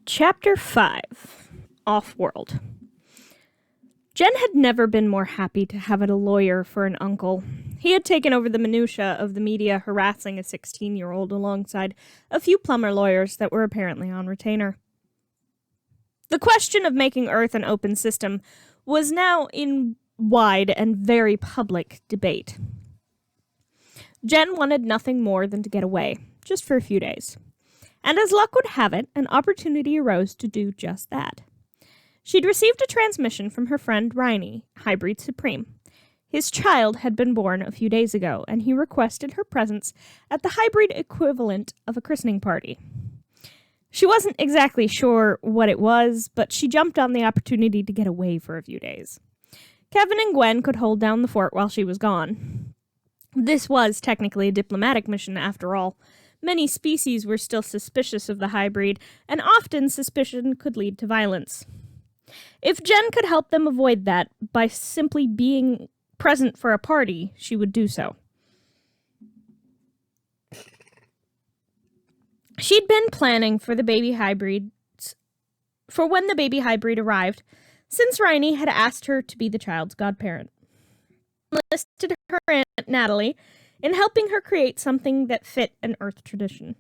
Chapter 5. Off-World. Jen had never been more happy to have a lawyer for an uncle. He had taken over the minutiae of the media harassing a 16-year-old alongside a few plumber lawyers that were apparently on retainer. The question of making Earth an open system was now in wide and very public debate. Jen wanted nothing more than to get away, just for a few days. And as luck would have it, an opportunity arose to do just that. She'd received a transmission from her friend Riney, Hybrid Supreme. His child had been born a few days ago, and he requested her presence at the hybrid equivalent of a christening party. She wasn't exactly sure what it was, but she jumped on the opportunity to get away for a few days. Kevin and Gwen could hold down the fort while she was gone. This was technically a diplomatic mission after all. Many species were still suspicious of the hybrid, and often suspicion could lead to violence. If Jen could help them avoid that by simply being present for a party, she would do so. She'd been planning for the baby hybrids for when the baby hybrid arrived, since Riney had asked her to be the child's godparent. Enlisted her Aunt Natalie in helping her create something that fit an Earth tradition.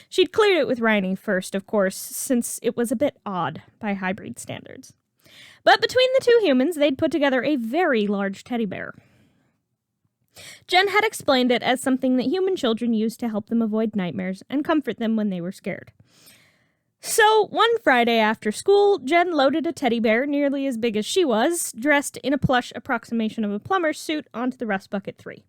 She'd cleared it with Riney first, of course, since it was a bit odd by hybrid standards. But between the two humans, they'd put together a very large teddy bear. Jen had explained it as something that human children used to help them avoid nightmares and comfort them when they were scared. So, one Friday after school, Jen loaded a teddy bear nearly as big as she was, dressed in a plush approximation of a plumber's suit, onto the rust bucket 3.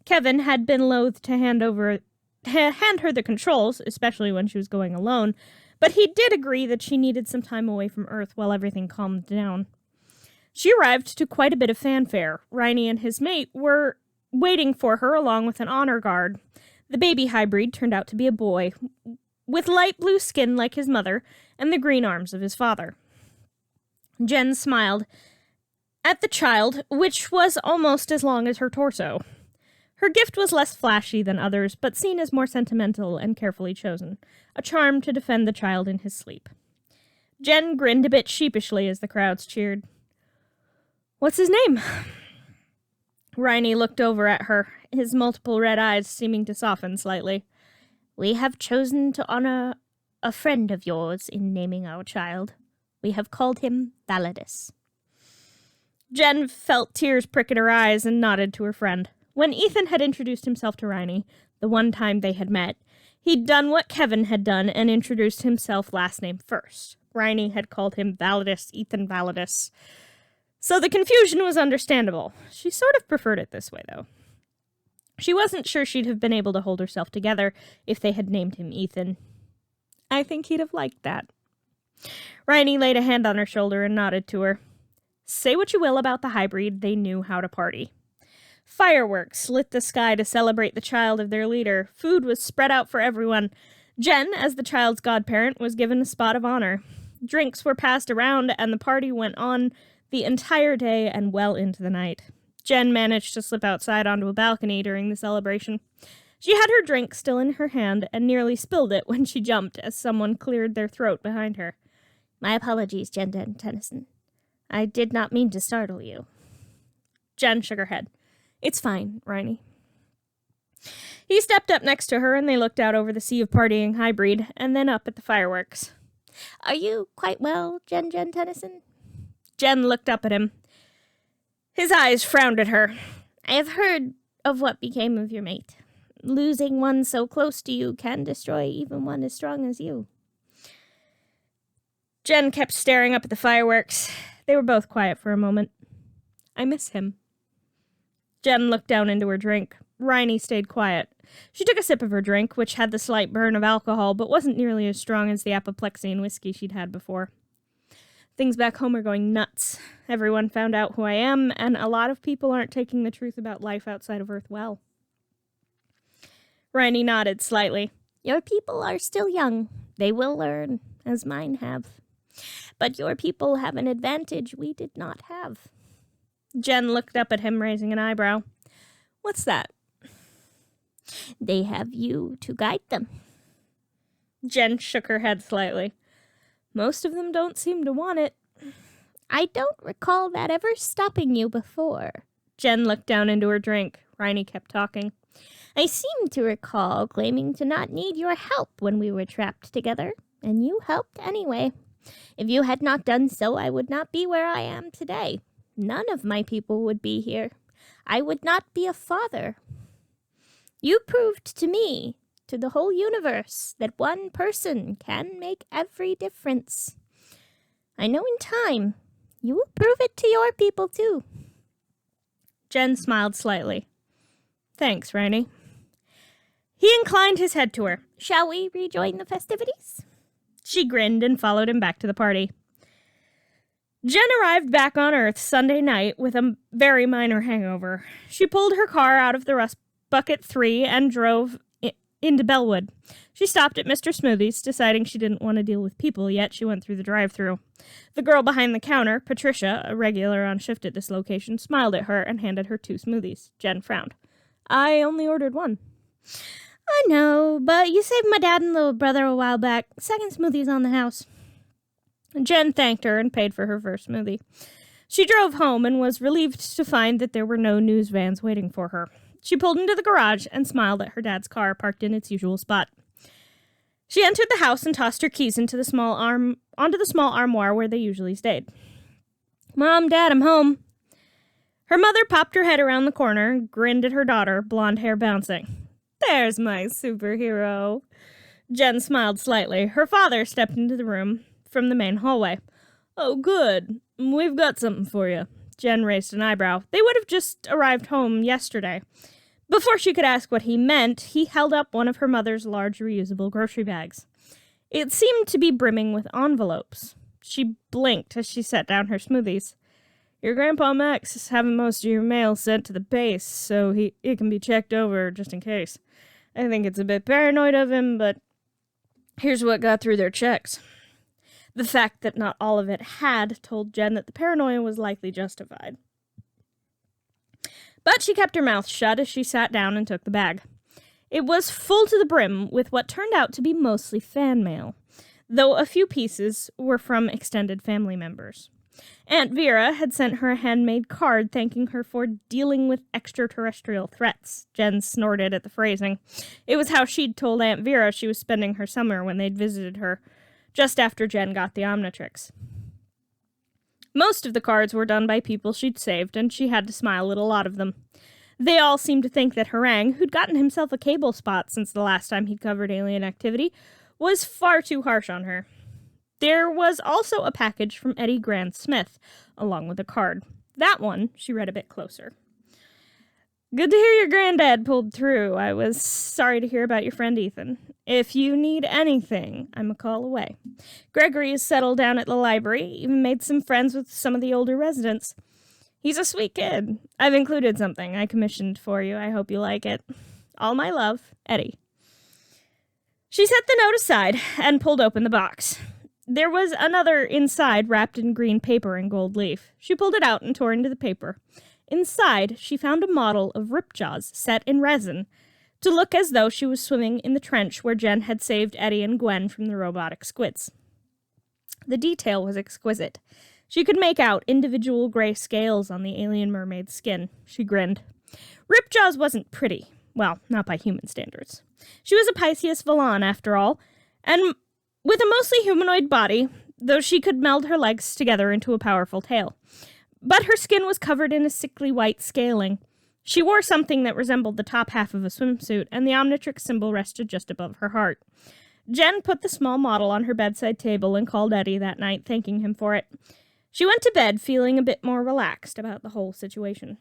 Kevin had been loath to hand her the controls, especially when she was going alone, but he did agree that she needed some time away from Earth while everything calmed down. She arrived to quite a bit of fanfare. Riney and his mate were waiting for her along with an honor guard. The baby hybrid turned out to be a boy, with light blue skin like his mother and the green arms of his father. Jen smiled at the child, which was almost as long as her torso. Her gift was less flashy than others, but seen as more sentimental and carefully chosen, a charm to defend the child in his sleep. Jen grinned a bit sheepishly as the crowds cheered. "What's his name?" Riney looked over at her, his multiple red eyes seeming to soften slightly. "We have chosen to honor a friend of yours in naming our child. We have called him Validus." Jen felt tears prick at her eyes and nodded to her friend. When Ethan had introduced himself to Riney, the one time they had met, he'd done what Kevin had done and introduced himself last name first. Riney had called him Validus, Ethan Validus. So the confusion was understandable. She sort of preferred it this way, though. She wasn't sure she'd have been able to hold herself together if they had named him Ethan. I think he'd have liked that. Riney laid a hand on her shoulder and nodded to her. Say what you will about the hybrid, they knew how to party. Fireworks lit the sky to celebrate the child of their leader. Food was spread out for everyone. Jen, as the child's godparent, was given a spot of honor. Drinks were passed around, and the party went on the entire day and well into the night. Jen managed to slip outside onto a balcony during the celebration. She had her drink still in her hand and nearly spilled it when she jumped as someone cleared their throat behind her. "My apologies, Jen Tennyson. I did not mean to startle you." Jen shook her head. "It's fine, Riney." He stepped up next to her and they looked out over the sea of partying hybrid and then up at the fireworks. "Are you quite well, Jen Tennyson?" Jen looked up at him. His eyes frowned at her. "I have heard of what became of your mate. Losing one so close to you can destroy even one as strong as you." Jen kept staring up at the fireworks. They were both quiet for a moment. "I miss him." Jen looked down into her drink. Riney stayed quiet. She took a sip of her drink, which had the slight burn of alcohol, but wasn't nearly as strong as the apoplexy and whiskey she'd had before. "Things back home are going nuts. Everyone found out who I am, and a lot of people aren't taking the truth about life outside of Earth well." Riney nodded slightly. "Your people are still young. They will learn, as mine have. But your people have an advantage we did not have." Jen looked up at him, raising an eyebrow. "What's that?" "They have you to guide them." Jen shook her head slightly. Most of them don't seem to want it. I don't recall that ever stopping you before. Jen looked down into her drink. Riney kept talking. I seem to recall claiming to not need your help when we were trapped together, and you helped anyway. If you had not done so, I would not be where I am today. None of my people would be here. I would not be a father. You proved to me, to the whole universe, that one person can make every difference. I know in time, you will prove it to your people too. Jen smiled slightly. Thanks, Riney. He inclined his head to her. Shall we rejoin the festivities? She grinned and followed him back to the party. Jen arrived back on Earth Sunday night with a very minor hangover. She pulled her car out of the Rust Bucket 3 and drove into Bellwood. She stopped at Mr. Smoothie's, deciding she didn't want to deal with people, yet she went through the drive-thru. The girl behind the counter, Patricia, a regular on shift at this location, smiled at her and handed her 2 smoothies. Jen frowned. I only ordered 1. I know, but you saved my dad and little brother a while back. Second smoothie's on the house. Jen thanked her and paid for her first smoothie. She drove home and was relieved to find that there were no news vans waiting for her. She pulled into the garage and smiled at her dad's car parked in its usual spot. She entered the house and tossed her keys onto the small armoire where they usually stayed. Mom, Dad, I'm home. Her mother popped her head around the corner and grinned at her daughter, blonde hair bouncing. There's my superhero. Jen smiled slightly. Her father stepped into the room from the main hallway. Oh, good. We've got something for you. Jen raised an eyebrow. They would have just arrived home yesterday. Before she could ask what he meant, he held up one of her mother's large reusable grocery bags. It seemed to be brimming with envelopes. She blinked as she set down her smoothies. Your Grandpa Max is having most of your mail sent to the base, so it can be checked over just in case. I think it's a bit paranoid of him, but here's what got through their checks. The fact that not all of it had told Jen that the paranoia was likely justified. But she kept her mouth shut as she sat down and took the bag. It was full to the brim with what turned out to be mostly fan mail, though a few pieces were from extended family members. Aunt Vera had sent her a handmade card thanking her for dealing with extraterrestrial threats. Jen snorted at the phrasing. It was how she'd told Aunt Vera she was spending her summer when they'd visited her, just after Jen got the Omnitrix. Most of the cards were done by people she'd saved, and she had to smile at a lot of them. They all seemed to think that Harang, who'd gotten himself a cable spot since the last time he'd covered alien activity, was far too harsh on her. There was also a package from Eddie Grant Smith, along with a card. That one she read a bit closer. Good to hear your granddad pulled through. I was sorry to hear about your friend Ethan. If you need anything, I'm a call away. Gregory is settled down at the library, even made some friends with some of the older residents. He's a sweet kid. I've included something I commissioned for you. I hope you like it. All my love, Eddie. She set the note aside and pulled open the box. There was another inside wrapped in green paper and gold leaf. She pulled it out and tore into the paper. Inside, she found a model of Ripjaws set in resin to look as though she was swimming in the trench where Jen had saved Eddie and Gwen from the robotic squids. The detail was exquisite. She could make out individual gray scales on the alien mermaid's skin. She grinned. Ripjaws wasn't pretty. Well, not by human standards. She was a Pisces Valon, after all, and with a mostly humanoid body, though she could meld her legs together into a powerful tail. But her skin was covered in a sickly white scaling. She wore something that resembled the top half of a swimsuit, and the Omnitrix symbol rested just above her heart. Jen put the small model on her bedside table and called Eddie that night, thanking him for it. She went to bed feeling a bit more relaxed about the whole situation.